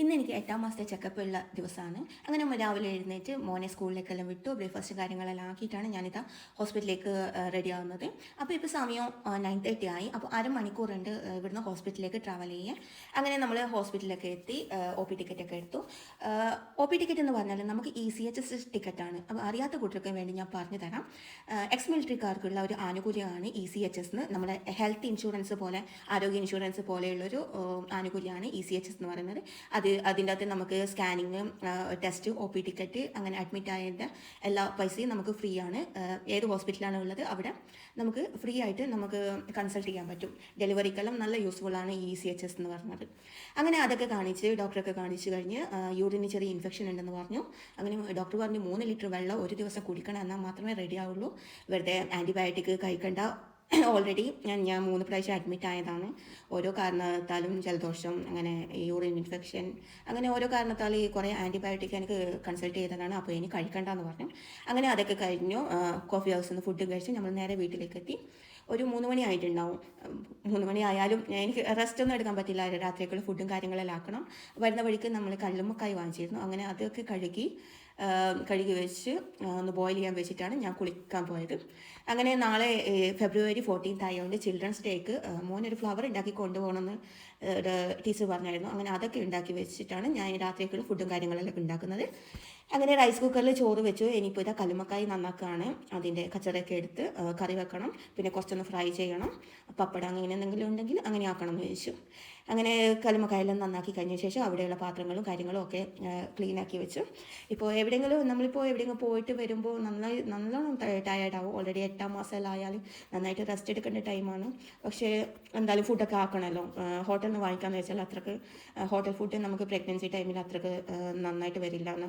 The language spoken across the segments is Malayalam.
ഇന്ന് എനിക്ക് 8ാം മാസത്തെ ചെക്കപ്പ് ഉള്ള ദിവസമാണ്. അങ്ങനെ രാവിലെ എഴുന്നേറ്റ് മോനെ സ്കൂളിലേക്കെല്ലാം വിട്ടു ബ്രേക്ക്ഫാസ്റ്റ് കാര്യങ്ങളെല്ലാം ആക്കിയിട്ടാണ് ഞാനിതാ ഹോസ്പിറ്റലിലേക്ക് റെഡി ആവുന്നത്. അപ്പോൾ ഇപ്പോൾ സമയം 9:30 ആയി. അപ്പോൾ അരമണിക്കൂറുണ്ട് ഇവിടുന്ന് ഹോസ്പിറ്റലിലേക്ക് ട്രാവൽ ചെയ്യാൻ. അങ്ങനെ നമ്മൾ ഹോസ്പിറ്റലിലേക്ക് എത്തി ഒ പി ടിക്കറ്റൊക്കെ എടുത്തു. ഒ പി ടിക്കറ്റ് എന്ന് പറഞ്ഞാൽ നമുക്ക് ECHS ടിക്കറ്റാണ്. അപ്പോൾ അറിയാത്ത കുട്ടികൾക്ക് വേണ്ടി ഞാൻ പറഞ്ഞു തരാം. എക്സ് മിലിറ്ററിക്കാർക്കുള്ള ഒരു ആനുകൂല്യമാണ് ECHS എന്ന്. നമ്മുടെ ഹെൽത്ത് ഇൻഷുറൻസ് പോലെ, ആരോഗ്യ ഇൻഷുറൻസ് പോലെയുള്ളൊരു ആനുകൂല്യമാണ് ECHS എന്ന് പറയുന്നത്. അതിൻ്റെ അകത്ത് നമുക്ക് scanning, test, O P ticket, അങ്ങനെ അഡ്മിറ്റ് ആയതിൻ്റെ എല്ലാ പൈസയും നമുക്ക് ഫ്രീ ആണ്. ഏത് ഹോസ്പിറ്റലാണ് ഉള്ളത് അവിടെ നമുക്ക് ഫ്രീ ആയിട്ട് നമുക്ക് കൺസൾട്ട് ചെയ്യാൻ പറ്റും. ഡെലിവറിക്കെല്ലാം നല്ല യൂസ്ഫുൾ ആണ് ഈ ECHS എന്ന് പറഞ്ഞത്. അങ്ങനെ അതൊക്കെ കാണിച്ച് ഡോക്ടറൊക്കെ കാണിച്ച് കഴിഞ്ഞ് യൂറിന് ചെറിയ ഇൻഫെക്ഷൻ ഉണ്ടെന്ന് പറഞ്ഞു. അങ്ങനെ ഡോക്ടർ പറഞ്ഞു 3 ലിറ്റർ വെള്ളം ഒരു ദിവസം കുടിക്കണം, എന്നാൽ മാത്രമേ റെഡി ആവുള്ളൂ. വെറുതെ ആൻറ്റിബയോട്ടിക് കഴിക്കേണ്ട. ഓൾറെഡി ഞാൻ 3 പ്രാവശ്യം അഡ്മിറ്റ് ആയതാണ്. ഓരോ കാരണത്താലും ജലദോഷം, അങ്ങനെ യൂറിൻ ഇൻഫെക്ഷൻ, അങ്ങനെ ഓരോ കാരണത്താൽ കുറേ ആൻറ്റിബയോട്ടിക് എനിക്ക് കൺസൾട്ട് ചെയ്തതാണ്. അപ്പോൾ ഇനി കഴിക്കണ്ടെന്ന് പറഞ്ഞു. അങ്ങനെ അതൊക്കെ കഴിഞ്ഞു. കോഫി ഹൗസിൽ നിന്ന് ഫുഡ് കഴിച്ച് നമ്മൾ നേരെ വീട്ടിലേക്ക് എത്തി. ഒരു 3 മണി ആയിട്ടുണ്ടാവും. 3 മണി ആയാലും എനിക്ക് റെസ്റ്റ് ഒന്നും എടുക്കാൻ പറ്റില്ല. രാത്രിക്കുള്ള ഫുഡും കാര്യങ്ങളെല്ലാം ആക്കണം. വരുന്ന വഴിക്ക് നമ്മൾ കല്ലുമ്മക്കായി വാങ്ങിച്ചിരുന്നു. അങ്ങനെ അതൊക്കെ കഴുകി വെച്ച് ഒന്ന് ബോയിൽ ചെയ്യാൻ വെച്ചിട്ടാണ് ഞാൻ കുളിക്കാൻ പോയത്. അങ്ങനെ നാളെ ഫെബ്രുവരി 14 ആയതുകൊണ്ട് ചിൽഡ്രൻസ് ഡേക്ക് മോനൊരു ഫ്ലവർ ഉണ്ടാക്കി കൊണ്ടുപോകണമെന്ന് ടീച്ചർ പറഞ്ഞായിരുന്നു. അങ്ങനെ അതൊക്കെ ഉണ്ടാക്കി വെച്ചിട്ടാണ് ഞാൻ രാത്രിക്കുള്ള ഫുഡും കാര്യങ്ങളെല്ലാം ഉണ്ടാക്കുന്നത്. അങ്ങനെ റൈസ് കുക്കറിൽ ചോറ് വെച്ചു. ഇനിയിപ്പോൾ ഇതാ കല്ലുമ്മക്കായി നന്നാക്കുകയാണ്. അതിൻ്റെ കച്ചറയൊക്കെ എടുത്ത് കറി വെക്കണം. പിന്നെ കുറച്ചൊന്ന് ഫ്രൈ ചെയ്യണം. പപ്പടം അങ്ങനെ എന്തെങ്കിലും ഉണ്ടെങ്കിൽ അങ്ങനെ ആക്കണം എന്ന് ചോദിച്ചു. അങ്ങനെ കല്ലുമ്മക്കായെല്ലാം നന്നാക്കി കഴിഞ്ഞ ശേഷം അവിടെയുള്ള പാത്രങ്ങളും കാര്യങ്ങളും ഒക്കെ ക്ലീനാക്കി വെച്ചു. ഇപ്പോൾ നമ്മളിപ്പോൾ എവിടെയെങ്കിലും പോയിട്ട് വരുമ്പോൾ നല്ലോണം ടയേർഡാവും. ഓൾറെഡി 8ാം മാസമെല്ലാം നന്നായിട്ട് റെസ്റ്റ് എടുക്കേണ്ട ടൈമാണ്. പക്ഷേ എന്തായാലും ഫുഡൊക്കെ ആക്കണമല്ലോ. ഹോട്ടലിൽ നിന്ന് വാങ്ങിക്കാമെന്ന് വെച്ചാൽ അത്രക്ക് ഹോട്ടൽ ഫുഡ് നമുക്ക് പ്രഗ്നൻസി ടൈമിൽ അത്രക്ക് നന്നായിട്ട് വരില്ല എന്ന്,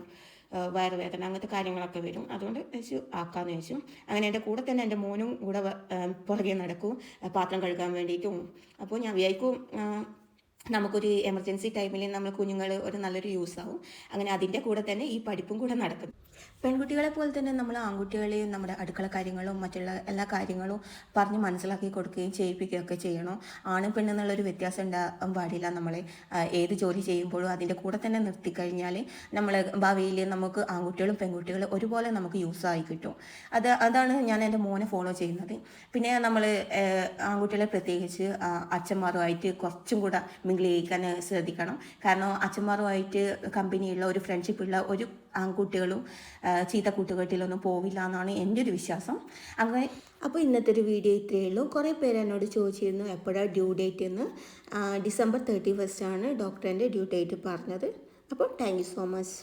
വയറുവേദന അങ്ങനത്തെ കാര്യങ്ങളൊക്കെ വരും. അതുകൊണ്ട് വെച്ചു ആക്കാമെന്ന് വെച്ചു. അങ്ങനെ എൻ്റെ കൂടെ തന്നെ എൻ്റെ മോനും കൂടെ പുറകെ നടക്കും പാത്രം കഴുകാൻ വേണ്ടിയിട്ടും. അപ്പോൾ ഞാൻ വിചാരിക്കും നമുക്കൊരു എമർജൻസി ടൈമിൽ നമ്മൾ കുഞ്ഞുങ്ങൾ ഒരു നല്ലൊരു യൂസ് ആവും. അങ്ങനെ അതിൻ്റെ കൂടെ തന്നെ ഈ പഠിപ്പും കൂടെ നടക്കും. പെൺകുട്ടികളെ പോലെ തന്നെ നമ്മൾ ആൺകുട്ടികളെയും നമ്മുടെ അടുക്കള കാര്യങ്ങളും മറ്റുള്ള എല്ലാ കാര്യങ്ങളും പറഞ്ഞ് മനസ്സിലാക്കി കൊടുക്കുകയും ചെയ്യിപ്പിക്കുകയൊക്കെ ചെയ്യണം. ആണ് പെണ്ണെന്നുള്ളൊരു വ്യത്യാസം ഉണ്ടാകാൻ പാടില്ല. നമ്മൾ ഏത് ജോലി ചെയ്യുമ്പോഴും അതിൻ്റെ കൂടെ തന്നെ നിർത്തിക്കഴിഞ്ഞാൽ നമ്മൾ ഭാവിയിൽ നമുക്ക് ആൺകുട്ടികളും പെൺകുട്ടികളും ഒരുപോലെ നമുക്ക് യൂസായി കിട്ടും. അതാണ് ഞാൻ എൻ്റെ മോനെ ഫോളോ ചെയ്യുന്നത്. പിന്നെ നമ്മൾ ആൺകുട്ടികളെ പ്രത്യേകിച്ച് അച്ഛന്മാരുമായിട്ട് കുറച്ചും കൂടെ മിങ്കിൾ ചെയ്യിക്കാൻ ശ്രദ്ധിക്കണം. കാരണം അച്ഛന്മാരുമായിട്ട് കമ്പനിയുള്ള ഒരു ഫ്രണ്ട്ഷിപ്പുള്ള ഒരു ആൺകുട്ടികളും ചീത്ത കൂട്ടുകെട്ടിലൊന്നും പോവില്ല എന്നാണ് എൻ്റെ ഒരു വിശ്വാസം. അങ്ങനെ അപ്പോൾ ഇന്നത്തെ ഒരു വീഡിയോ ഇത്രയേ ഉള്ളൂ. കുറേ പേര് എന്നോട് ചോദിച്ചിരുന്നു എപ്പോഴാണ് ഡ്യൂ ഡേറ്റ് എന്ന്. ഡിസംബർ 31 ആണ് ഡോക്ടറിൻ്റെ ഡ്യൂ ഡേറ്റ് പറഞ്ഞത്. അപ്പോൾ താങ്ക് യു സോ മച്ച്.